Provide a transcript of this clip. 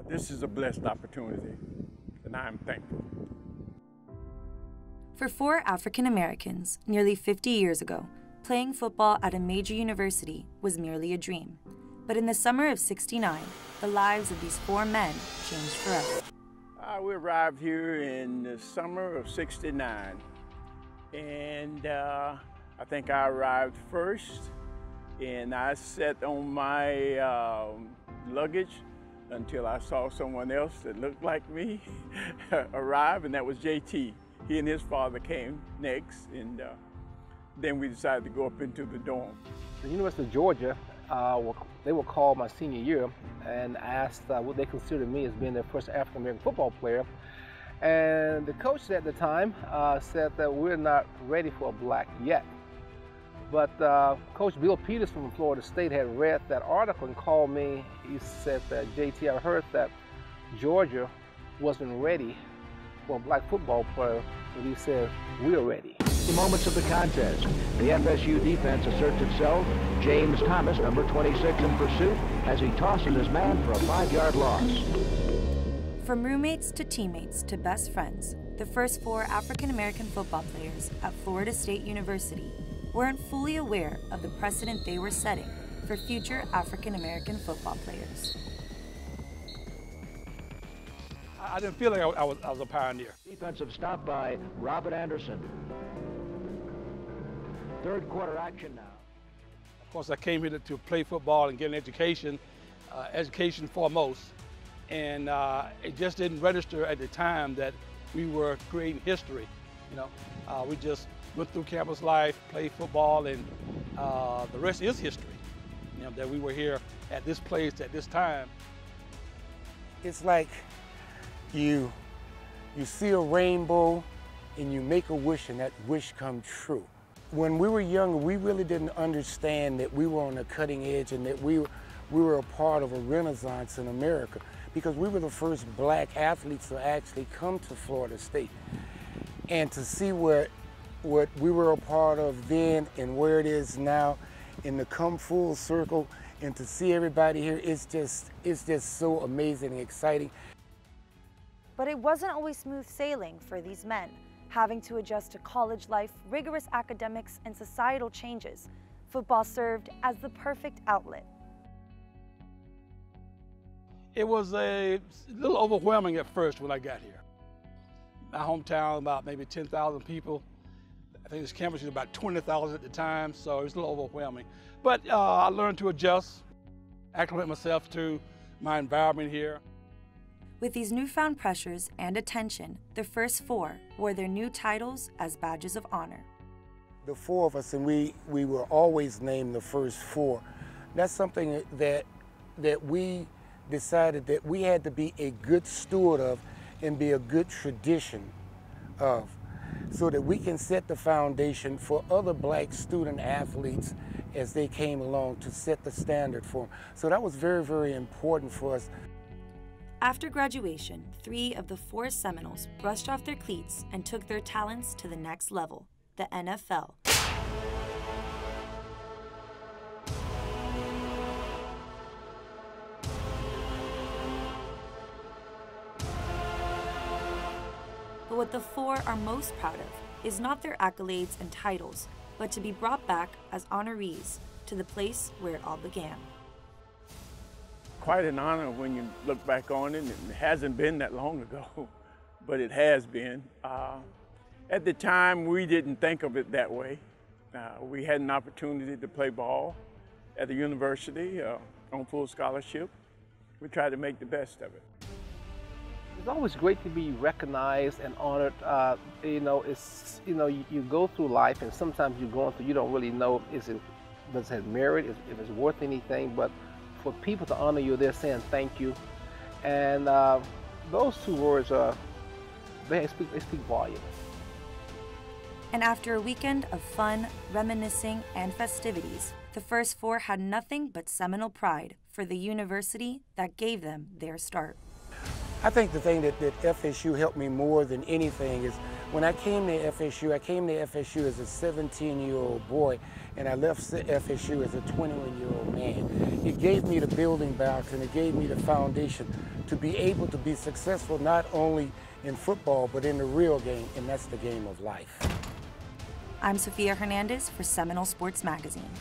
This is a blessed opportunity, and I'm thankful. For 4 African Americans, nearly 50 years ago, playing football at a major university was merely a dream. But in the summer of '69, the lives of these 4 men changed forever. We arrived here in the summer of '69, and I think I arrived first, and I sat on my luggage until I saw someone else that looked like me arrive, and that was JT. He and his father came next, and then we decided to go up into the dorm. The University of Georgia, they were called my senior year and asked what they considered me as being their first African-American football player. And the coach at the time said that we're not ready for a black yet. But Coach Bill Peters from Florida State had read that article and called me. He said that, JT, I heard that Georgia wasn't ready for a black football player, and he said, we're ready. The moments of the contest, the FSU defense asserts itself. James Thomas, number 26 in pursuit, as he tosses his man for a 5-yard loss. From roommates to teammates to best friends, the first 4 African-American football players at Florida State University weren't fully aware of the precedent they were setting for future African-American football players. I didn't feel like I was a pioneer. Defensive stop by Robert Anderson. Third quarter action now. Of course, I came here to play football and get an education, education foremost. And it just didn't register at the time that we were creating history. You know, we just went through campus life, played football, and the rest is history. You know, that we were here at this place at this time. It's like you see a rainbow and you make a wish and that wish comes true. When we were younger, we really didn't understand that we were on the cutting edge and that we were a part of a renaissance in America, because we were the first black athletes to actually come to Florida State. And to see what we were a part of then and where it is now, and to come full circle and to see everybody here, it's just so amazing and exciting. But it wasn't always smooth sailing for these men. Having to adjust to college life, rigorous academics, and societal changes, football served as the perfect outlet. It was a little overwhelming at first when I got here. My hometown, about maybe 10,000 people. I think this campus was about 20,000 at the time, so it was a little overwhelming. But I learned to adjust, acclimate myself to my environment here. With these newfound pressures and attention, the first 4 wore their new titles as badges of honor. The 4 of us, and we were always named the first 4. That's something that we decided that we had to be a good steward of and be a good tradition of, so that we can set the foundation for other black student athletes as they came along, to set the standard for them. So that was very, very important for us. After graduation, 3 of the 4 Seminoles brushed off their cleats and took their talents to the next level, the NFL. But what the 4 are most proud of is not their accolades and titles, but to be brought back as honorees to the place where it all began. Quite an honor when you look back on it. It hasn't been that long ago, but it has been. At the time, we didn't think of it that way. We had an opportunity to play ball at the university on full scholarship. We tried to make the best of it. It's always great to be recognized and honored. You go through life, and sometimes you're going through, you don't really know, does it have merit, if it's worth anything, but for people to honor you, they're saying thank you. And those 2 words, they speak volumes. And after a weekend of fun, reminiscing, and festivities, the first 4 had nothing but Seminole pride for the university that gave them their start. I think the thing that FSU helped me more than anything is When I came to FSU, I came to FSU as a 17-year-old boy, and I left FSU as a 21-year-old man. It gave me the building blocks, and it gave me the foundation to be able to be successful not only in football, but in the real game, and that's the game of life. I'm Sophia Hernandez for Seminole Sports Magazine.